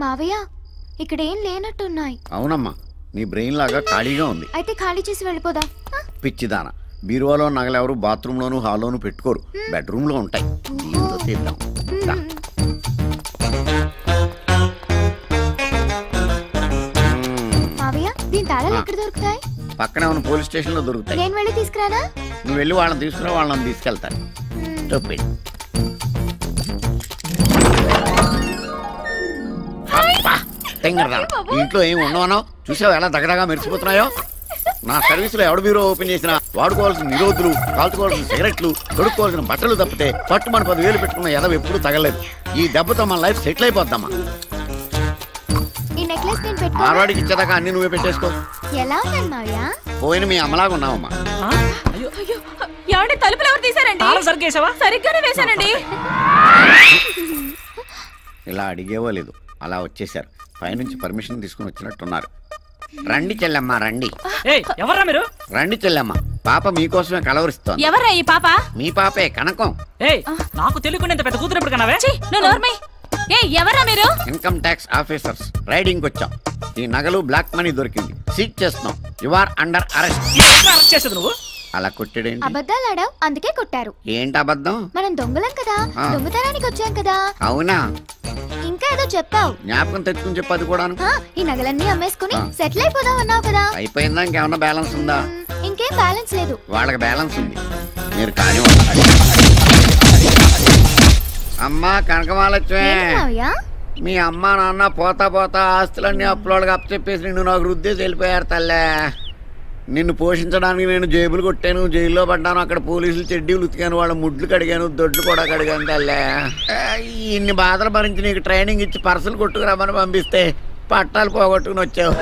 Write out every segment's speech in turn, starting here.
మావయ్య ఇక్కడ ఏం లేనట్టున్నాయి. అవునమ్మా, నీ బ్రెయిన్ లాగా ఖాళీగా ఉంది. అయితే ఖాళీ చేసి వెళ్ళిపోదా? పిచ్చిదాన, బీరువాలో నగలెవరు బాత్రూంలోను హాల్లోను పెట్టుకోరు, బెడ్రూమ్లో ఉంటాయి. ఏంటో తీద్దాం. మావయ్య దీని తాళాలు ఎక్కడ దొరుకుతాయి? పక్కనే ఉన్న పోలీస్ స్టేషన్ లో దొరుకుతాయి. నేను వెళ్ళి తీసుకురానా? నువ్వు వెళ్ళి వాళ్ళని తీసుకురా, వాళ్ళని తీసుకెళ్తాను. చెప్పండి. ఇంట్లో ఏమి ఉండవనో చూసావు, ఎలా దగదగా మెరిసిపోతున్నాయో. నా సర్వీసులో ఎవడు బ్యూరో ఓపెన్ చేసినా వాడుకోవాల్సిన నిరోధులు, కాల్చుకోవాల్సిన సిగరెట్లు, తొడుక్కోవాల్సిన బట్టలు తప్పితే పట్టుమని 10,000 పెట్టుకున్న ఎదవ ఎప్పుడు తగలేదు. ఈ దెబ్బతో మన లైఫ్ సెటిల్ అయిపోద్దామా. ఆడవాడికి ఇచ్చేదాకా అన్ని నువ్వే పెట్టేసుకో. ఎలా ఉన్నాను మావయ్య? పోయిన మీ అమ్మలాగా ఉన్నావమ్మా. తలుపులు ఎవరు తీశారండి? సరిగ్గానే వేశానండి. ఇలా అడిగేవో లేదు, అలా వచ్చేసారు. పైనుంచి పర్మిషన్ తీసుకుని వచ్చినట్టున్నారు. రండి చెల్లెమ్మ, రండి. ఎవరా మీరు? రండి చెల్లెమ్మ, పాప మీకోసమే కలవరిస్తోంది. ఎవరా ఈ పాప? మీ పాపే, కనకం. నాకు తెలియకుండా ఇంత పెద్ద కూతురు ఎప్పుడు కన్నావే? ఎవరా మీరు? ఇన్కమ్ ట్యాక్స్ ఆఫీసర్స్, రైడింగ్ వచ్చాం. ఈ నగలు బ్లాక్ మనీ దొరికింది, సీజ్ చేస్తున్నాం. You are under arrest. నువ్వు అలా కొట్టాడేంటి? అబద్ధాలు ఆడావు, అందుకే కొట్టారు. ఏంటి అబద్ధం? మనం దొంగలం కదా, దొంగతనానికి వచ్చాం కదా. అవునా? ఇంకా ఏదో చెప్పావు, జ్ఞాపకం తెచ్చుకుని చెప్పది కూడా. ఈ నగలన్నీ అమ్మేసుకుని సెటిల్ అయిపోదాం అన్నావు కదా. అయిపోయిందా? ఇంకేమన్నా బ్యాలెన్స్ ఉందా? ఇంకేం బ్యాలెన్స్ లేదు. వాళ్ళకి బ్యాలెన్స్ ఉంది, మీరు కానీ. అమ్మా కనకమాలక్ష్మి, మీ అమ్మ నాన్న పోతా పోతా ఆస్తులన్నీ అప్పులోళ్ళకి అప్పచెప్పేసి నిన్ను నాకు రుద్దేసి వెళ్ళిపోయారు తల్లే. నిన్ను పోషించడానికి నేను జేబులు కొట్టాను, జైల్లో పడ్డాను, అక్కడ పోలీసులు చెడ్డీలు ఉతికాను, వాళ్ళ ముడ్లు కడిగాను, దొడ్లు కూడా కడిగాను తల్లే. ఇన్ని బాధలు భరించి నీకు ట్రైనింగ్ ఇచ్చి పర్సలు కొట్టుకురామని పంపిస్తే పట్టాలు పోగొట్టుకుని వచ్చావు.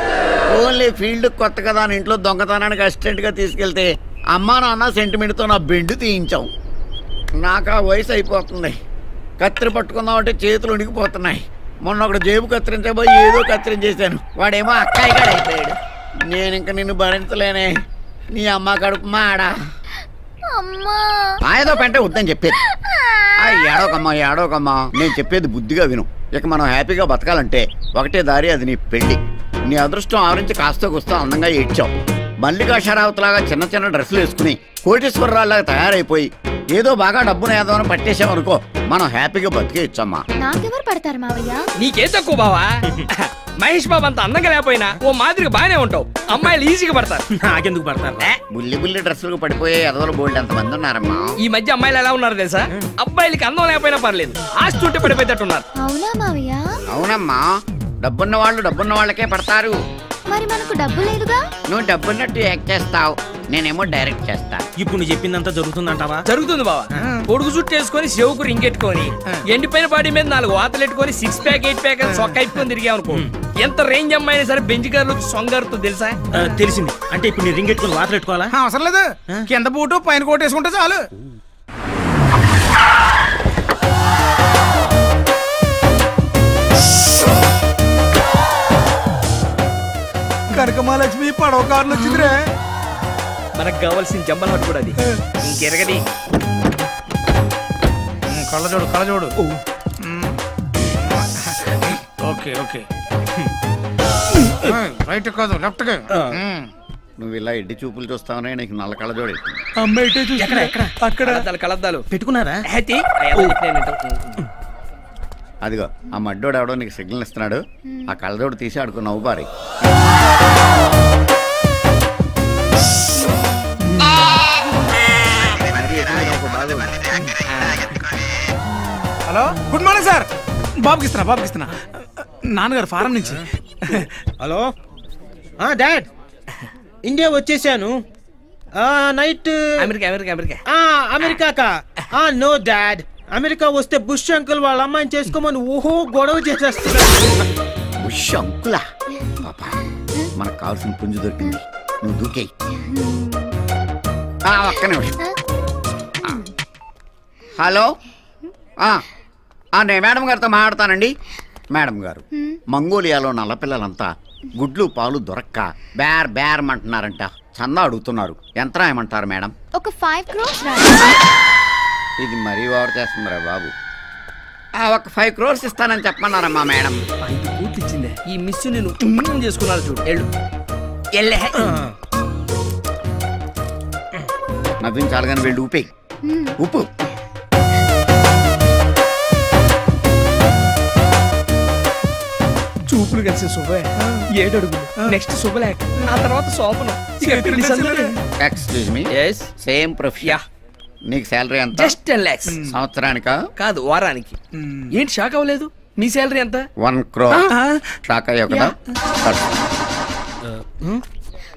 ఓన్లీ ఫీల్డ్ కొత్త కదా అని ఇంట్లో దొంగతనానికి అసిస్టెంట్గా తీసుకెళ్తే అమ్మా నాన్న సెంటిమెంట్తో నా బెండు తీయించావు. నాకు ఆ వయసు అయిపోతుంది, కత్తిరి పట్టుకుందామంటే చేతులు ఉనికిపోతున్నాయి. మొన్న ఒకటి జేబు కత్తిరించబోయి ఏదో కత్తిరించేశాను, వాడేమో అక్కాయి కాడ అయిపోయాడు. నేను ఇంక నిన్ను భరించలేనే. నీ అమ్మ కడుపు మాడా ఏదో పెంటే వద్దని చెప్పేది. ఏడోకమ్మా ఏడోకమ్మా, నేను చెప్పేది బుద్ధిగా విను. ఇక మనం హ్యాపీగా బతకాలంటే ఒకటే దారి, అది నీ పెళ్లి. నీ అదృష్టం ఆవరించి కాస్త కూస్తా అందంగా ఏడ్చావు. మల్లికా షరావత్ లాగా చిన్న చిన్న డ్రెస్సులు వేసుకుని కోటేశ్వరరావులాగా తయారైపోయి ఏదో బాగా డబ్బును ఏదోని పట్టేసామనుకో, మనం హ్యాపీగా బతికేయచ్చమ్మా. నాకెవరు పడతారు మావయ్య? నీకేం తక్కువ బావా? మహేష్ బాబు అంత అందంగా లేకపోయినా ఓ మాదిరిగా బాగానే ఉంటావు. అమ్మాయిలు ఈజీగా పడతారు. నాకెందుకు పడతారు? బుల్లి బుల్లి డ్రెస్సులకు పడిపోయే ఎదవలు బోల్డ్ ఎంతమంది ఉన్నారమ్మా. ఈ మధ్య అమ్మాయిలు ఎలా ఉన్నారు తెలుసా? అబ్బాయిలకి అందం లేకపోయినా పర్లేదు, ఆస్తి ఉంటే పడిపోయేటట్టున్నారు. అవునా మావయ్య? అవునమ్మా, డబ్బున్న వాళ్ళు డబ్బున్న వాళ్ళకే పడతారు. మరి మనకు డబ్బు లేదుగా. నువ్వు డబ్బున్నట్టు యాక్ట్ చేస్తావు, నేనేమో డైరెక్ట్ చేస్తా. ఇప్పుడు నువ్వు చెప్పిందంతా జరుగుతుందంటావా? జరుగుతుంది బావా. పొడుగు చుట్టూ వేసుకొని చెవుకు రింగెట్టుకొని ఎండిపోయిన బాడీ మీద 4 వాతలు ఎట్టుకొని 6 ప్యాక్ 8 ప్యాక్ సొక్క అయిపోయి తిరిగామనుకో, ఎంత రేంజ్ అమ్మాయినా సరే బెంచ్ గారు సొంగారుతో తెలుసా? తెలిసింది. అంటే ఇప్పుడు నీ రింగ్ ఎట్టుకొని వాతలు ఎట్టుకోవాలా? అవసరం లేదు, కింద బూటు పైన కోట్ వేసుకుంటే చాలు. కనకమాలక్ష్మి పడవ కార్లు వచ్చిందిరే. మనకు కావాల్సిన జమ్మల హట్ కూడా అది. ఇంకెరగది కళ్ళజోడు కళ్ళజోడు. ఓకే ఓకే, రైట్ కాదు లెఫ్ట్. నువ్వు ఇలా ఎడ్డి చూపులు చూస్తావనే నీకు నల్ల కళ్ళజోడు అక్కడ కలద్దాలు పెట్టుకున్నారా? అదిగో ఆ మడ్డోడు ఎవడో నీకు సిగ్నల్ ఇస్తున్నాడు, ఆ కళ్ళజోడు తీసి ఆడుకో నవ్వు పారి. Hello, good morning sir. బాబుకి ఇస్తున్నా నాన్నగారు ఫారం నుంచి. హలో డాడ్, ఇండియా వచ్చేసాను. Night America. No dad, America వస్తే బుష్ అంకుల్ వాళ్ళ అమ్మాయిని చేసుకోమని ఓహో గొడవ చేసేస్తున్నాడు. బుష్ అంకులా? మనకు కావాల్సిన పుంజు దొరికింది, నువ్వు దూకేయి. ఒక్క నిమిషం. హలో, నేను మేడం గారితో మాట్లాడతానండి. మేడం గారు, మంగోలియాలో నల్లపిల్లలంతా గుడ్లు పాలు దొరక్క బేర్ బేర్ అంటున్నారంట. చందా అడుగుతున్నారు, ఎంత రాయమంటారు మేడం? ఒక 5 crores. ఇది మరీ ఓవర్ చేస్తుందిరా బాబు. ఒక 5 crores ఇస్తానని చెప్పమన్నారమ్మా మేడం. 5 కోట్లు గుర్తిచ్చిందే ఈ మిస్ నేను చేసుకున్నాను చూడు ఎళ్ళు ఎల్లే నవ్వించాలి కానీ వెళ్ళి ఊపే ఉప్పు చూపులు కలిసి శుభ 7 అడుగులు నెక్స్ట్ శుభలేఖ ఆ తర్వాత శోభనం ఎక్స్క్యూజ్ మీ సేమ్ ప్రొఫెషన్ నీకు శాలరీ ఎంత జస్ట్ 10 lakhs సంవత్సరానికా కాదు వారానికి ఏంటి షాక్ అవ్వలేదు మీ శాలరీ ఎంత 1 crore షాక్ అయ్యావు కదా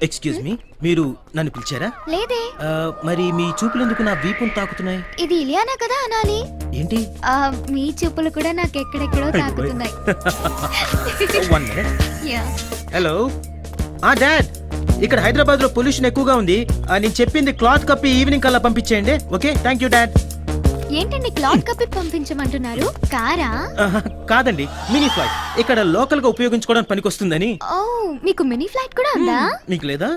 ఎక్స్క్యూజ్ మీ మీరు నన్ను పిలిచారా లేదే మరి మీ చూపులు ఎందుకు నా వీపును తాకుతున్నాయి ఇది ఇలియానా కదా అనాలి ఏంటి మీ చూపులు కూడా నాకు ఎక్కడెక్కడో తాకుతున్నాయి హలో డాడ్ ఇక్కడ హైదరాబాద్ లో పొల్యూషన్ ఎక్కువగా ఉంది నేను చెప్పింది క్లాత్ కప్పి ఈవినింగ్ కల్లా పంపించేయండి ఓకే థ్యాంక్ యూ డాడ్ ఏంటండి క్లాత్ కప్పి పంపించమంటున్నారు కారా కాదండి మినీ ఫ్లైట్ ఇక్కడ లోకల్ గా ఉపయోగించుకోవడానికి పనికొస్తుందని ఓ మీకు మినీ ఫ్లైట్ కూడా ఉందా మీకు లేదా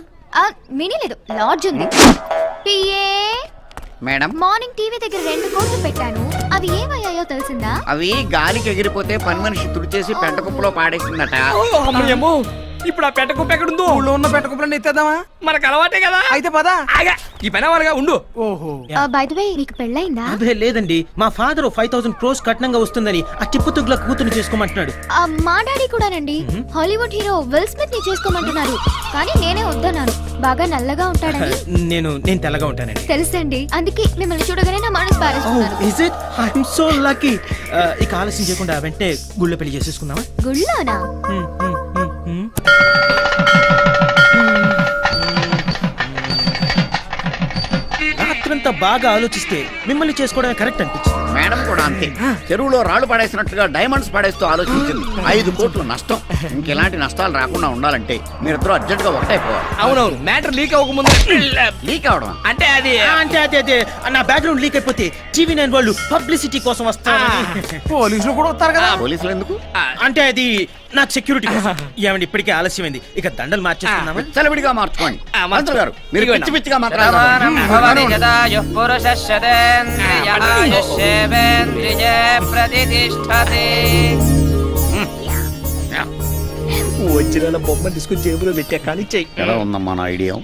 మినీ లేదు లాడ్జ్ ఉంది మేడం మార్నింగ్ టీవీ దగ్గర 2 కోట్లు పెట్టాను అవి ఏమయ్యాయో తెలిసిందా అవి గాలికి ఎగిరిపోతే పని మనిషి తుడిచేసి పెంట కుప్పలో పాడేసిందట ఇప్పుడు ఆ పెట్ట కుప్ప ఎక్కడుందో ఊళ్ళో ఉన్న పెట్ట కుప్పలన్నీ ఎత్తేద్దామా మనకు అలవాటే కదా అయితే పదా ఈ పని వాళ్ళగా ఉండు ఓహో బై ది వే మీకు పెళ్ళైందా అదే లేదండి మా ఫాదర్ 5,000 crores కట్నంగా వస్తుందని ఆ టిప్పు తుగ్ల కూతురు చేసుకోమంటున్నాడు మా డాడీ కూడానండి హాలీవుడ్ హీరో విల్ స్మిత్ ని చేసుకోమంటున్నారు కానీ నేనే వద్దన్నాను బాగా నల్లగా ఉంటాడని నేను తెల్లగా ఉంటానండి తెలుసండి అందుకే మిమ్మల్ని చూడగానే నా మనసు పారేస్తున్నాను is it I am so lucky ఇక ఆలస్యం చేయకుండా వెంటనే గుళ్ళో పెళ్లి చేసేసుకుందామా గుళ్ళోనా రాత్రంతా బాగా ఆలోచిస్తే మిమ్మల్ని చేసుకోవడమే కరెక్ట్ అనిపించింది మేడం కూడా అంతే చెరువులో రాళ్లు పడేసినట్టుగా డైమండ్స్ పడేస్తూ ఆలోచించింది 5 కోట్లు నష్టం ఇంకెలాంటి నష్టాలు రాకుండా ఉండాలంటే మీరిద్దరూ అర్జెంట్ గా ఒకటైపోవాలి అవునవును మ్యాటర్ లీక్ అవ్వకముందు లీక్ అవడం అంటే అది అదే నా బ్యాక్గ్రౌండ్ లీక్ అయిపోతే TV9 వాళ్ళు పబ్లిసిటీ కోసం వస్తారు పోలీసులు కూడా వస్తారు కదా పోలీసులు ఎందుకు అంటే అది నాకు సెక్యూరిటీ ఏమండి ఇప్పటికే ఆలస్యమైంది ఇక దండలు మార్చేస్తున్నామా చలవిడిగా మార్చుకోండి మంత్రులు గారు మీరు పిచ్చి పిచ్చిగా మాట్లాడారు వచ్చిన బొమ్మ తీసుకుని జేబులో పెట్టా కానీ చెయ్యి ఎలా ఉందమ్మా నా ఐడియా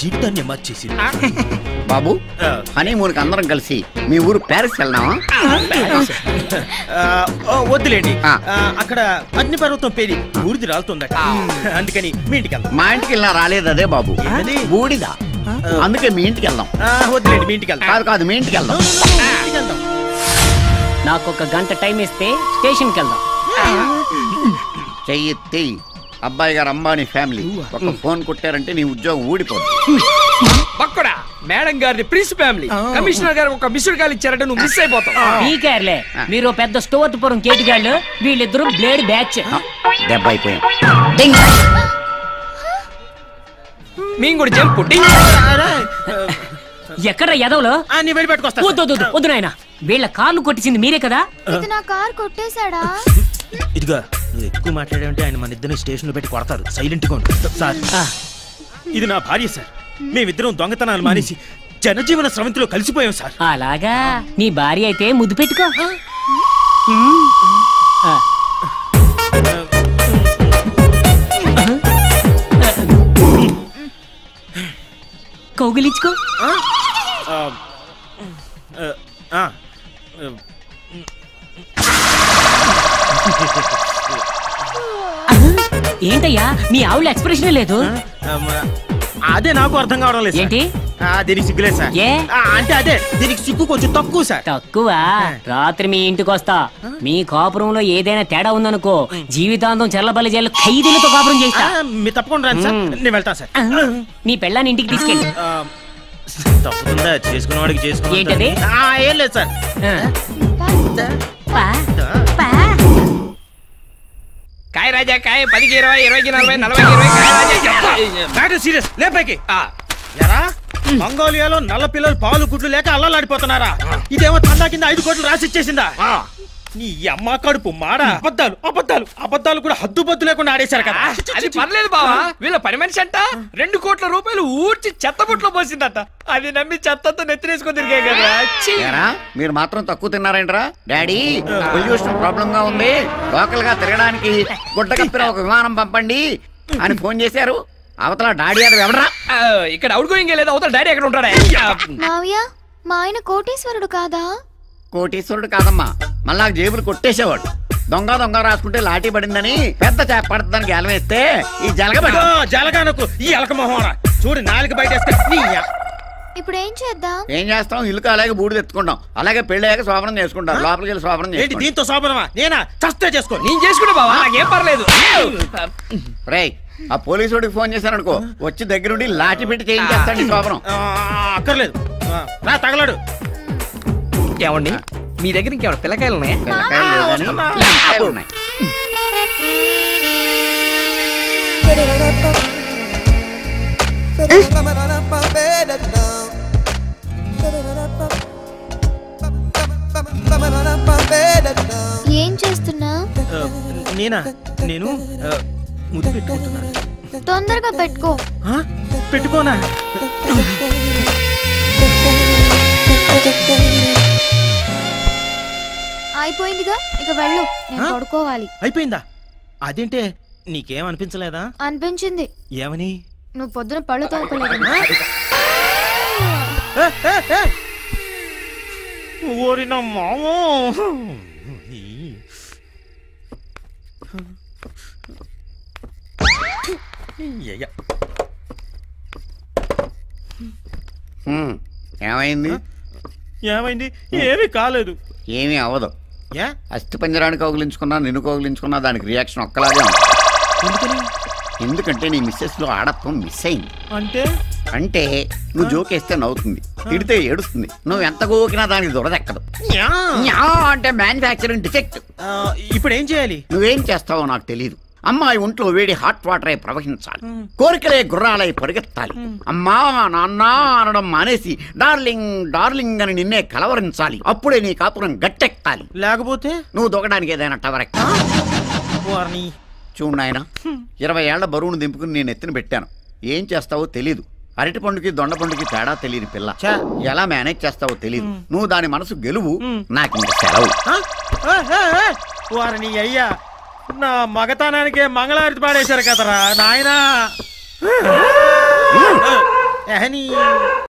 జీవితాన్ని మార్చేసి బాబు హనీమూన్కి అందరం కలిసి మీ ఊరు ప్యారిస్ వెళ్దామా వద్దులేండి అక్కడ అగ్నిపర్వతం పేరి బూడిది రాలుతుందట అందుకని మీ ఇంటికి వెళ్దాం మా ఇంటికి వెళ్ళినా రాలేదు అదే బాబు బూడిదా అందుకే మీ ఇంటికి వెళ్దాం వద్దులేండి మీ ఇంటికి వెళ్దాం కాదు మీ ఇంటికి వెళ్దాం నాకు 1 గంట టైం ఇస్తే స్టేషన్కి వెళ్దాం చెయ్యి అబ్బాయి గారు అంబానీ ఫ్యామిలీ ఒక ఫోన్ కొట్టారంటే నీ ఉద్యోగం ఊడిపోతుంది పక్కడా మేడం గారిని ప్రిన్స్ ఫ్యామిలీ కమిషనర్ గారు ఒక మిస్డ్ కాల్ ఇచ్చారంటే నువ్వు మిస్ అయిపోతావు పీకేర్లే మీరు పెద్ద స్టోర్పురం కేటిగాళ్ళు వీళ్ళిద్దరు బ్లేడ్ బ్యాచ్ దెబ్బ అయిపోయాం మేము కూడా జంపు ఎక్కడ ఎదవలో వద్దు నాయన వీళ్ళ కార్లు కొట్టించింది మీరే కదా ఇది నా కార్ కొట్టేశాడా ఇదిగా నువ్వు ఎక్కువ మాట్లాడావంటే ఆయన మన ఇద్దరిని స్టేషన్ లో పెట్టి కొడతారు సైలెంట్ గా ఉండు సార్ ఇది నా భార్య సార్ మేమిద్దరం దొంగతనాలు మానేసి జనజీవన స్రవంతిలో కలిసిపోయాం సార్ అలాగా నీ భార్య అయితే ముద్దు పెట్టుకో కౌగిలించుకో ఏంటయ్యా మీ ఆవుల ఎక్స్ప్రెషన్ లేదు అదే నాకు అర్థం కావడం లేదు ఏంటి దీనికి సిగ్గులేదు సార్ అంటే అదే దీనికి సిగ్గు కొంచెం తక్కువ సార్ తక్కువ రాత్రి మీ ఇంటికి వస్తా మీ కాపురంలో ఏదైనా తేడా ఉందనుకో జీవితాంతం చెల్లబల్లి జైలు ఖైదీలతో కాపురం చేస్తా మీరు తప్పకుండా రండి సార్ నేను వెళ్తాను సార్ నీ పెళ్ళాన్ని ఇంటికి తీసుకెళ్ళి తప్పకుండా చేసుకున్న వాడికి చేసుకున్నా ఏంటది ఏం లేదు సార్ కాయ రాజా కాయ 10కి 20 20కి 40 40కి 20 సీరియస్ లేపైకి మంగోలియాలో నల్ల పిల్లలు పాలు గుడ్లు లేక అల్లలాడిపోతున్నారా ఇదేమో తండా కింద 5 కోట్లు రాసిచ్చేసిందా నీ అమ్మ కడుపు మాడ అబద్ధాలు అబద్ధాలు అబద్ధాలు కూడా హద్దు బద్దు లేకుండా ఆడేశారు కదా. అది పర్లేదు బావా, వీళ్ళ పని మనిషి అంట 2 కోట్ల రూపాయలు ఊడ్చి చెత్తబుట్లో పోసిందట. అది నమ్మి చెత్తతో నెత్తినేసుకొని తిరిగే కదా. ఏరా, మీరు మాత్రం తక్కువ తిన్నారేంట్రా? డాడీ పొల్యూషన్ ప్రాబ్లం గా ఉంది, లోకల్ గా తిరగడానికి గుడ్డ కప్పిన ఒక విమానం పంపండి అని ఫోన్ చేశారు. అవతల డాడీ అది ఎవడరా? ఇక్కడ అవుట్ గోయింగ్ లేదు, అవతల డాడీ ఎక్కడ ఉంటాడా? మావయ్య, మా ఆయన కోటీశ్వరుడు కాదా? కోటీశ్వరుడు కాదమ్మా, మళ్ళా జేబులు కొట్టేసేవాడు. దొంగ దొంగ రాసుకుంటే లాఠీ పడిందని పెద్ద చేప పడుతుందని గెలం వేస్తే ఈ జలగబడి జలగానకు ఈ ఎలక మొహరా చూడు, 4 బయట ఇప్పుడు ఏం చేద్దాం? ఏం చేస్తాం? ఇల్లుకు అలాగే బూడిద ఎత్తుకుంటాం, అలాగే పెళ్ళయ్యాక శోభనం చేసుకుంటాం. లోపలికి వెళ్ళి శోభనం ఏంటి చేసుకుంటాం. దీంతో శోభనమా? నేనా చస్తే చేసుకో. నేను చేసుకుంటా బావా, నాకేం పర్లేదు. రేయ్, ఆ పోలీసుడికి ఫోన్ చేశాననుకో, వచ్చి దగ్గరుండి లాఠీ పెట్టి చేయించేస్తాడు ఈ శోభనం. అక్కర్లేదు, నా తగలడు. ఏమండి, మీ దగ్గర ఇంకేమైనా పిల్లకాయలు ఉన్నాయా? పిల్లకాయలు లేవు కానీ లంకాయలు ఉన్నాయి. ఏం చేస్తున్నా? నేనా? నేను ముద్దు పెట్టుకుంటున్నాను. తొందరగా పెట్టుకో. పెట్టుకోనా? అయిపోయిందిగా, ఇక వెళ్ళు, నేను పడుకోవాలి. అయిపోయిందా? అదేంటే నీకేం అనిపించలేదా? అనిపించింది. ఏమని? నువ్వు పొద్దున పళ్ళు తోముకోలేదు. ఓరిన మామో, ఏమైంది? ఏమైంది? ఏమీ కాలేదు. ఏమీ అవ్వదు. ఏ? అస్థి పంజరాన్ని కౌగిలించుకున్నా, నిన్ను కౌగిలించుకున్నా దానికి రియాక్షన్ ఒక్కలాగే ఉంది. ఎందుకని? ఎందుకంటే నీ మిస్సెస్ లో ఆడత్వం మిస్ అయింది. అంటే నువ్వు జోకేస్తే నవ్వుతుంది, తిడితే ఏడుస్తుంది, నువ్వు ఎంత గోకినా దానికి దురదెక్కదు. అంటే మ్యానుఫ్యాక్చరింగ్ డిఫెక్ట్. ఇప్పుడు ఏం చేయాలి? నువ్వేం చేస్తావో నాకు తెలియదు. అమ్మాయి ఒంట్లో వేడి హాట్ వాటర్ అయి ప్రవహించాలి, కోరికలే గుర్రాలై పరిగెత్తాలి. అమ్మా నాన్న అనడం మానేసి డార్లింగ్ డార్లింగ్ అని నిన్నే కలవరించాలి. అప్పుడే నీ కాపురం గట్టెక్కాలి. లేకపోతే నువ్వు దొగడానికి ఏదైనా టవర్ ఎక్కాలి. చూడు నాయన, 20 ఏళ్ల బరువును దింపుకుని నేను ఎత్తున పెట్టాను. ఏం చేస్తావో తెలీదు. అరటి పండుకి దొండ పండుకి తేడా తెలియని పిల్ల. ఎలా మేనేజ్ చేస్తావో తెలీదు. నువ్వు దాని మనసు గెలువు, నాకు ఇంక సెలవు. వారిని అయ్యా, నా మగతనానికే మంగళారతి పాడేశారు కదరా నాయనా.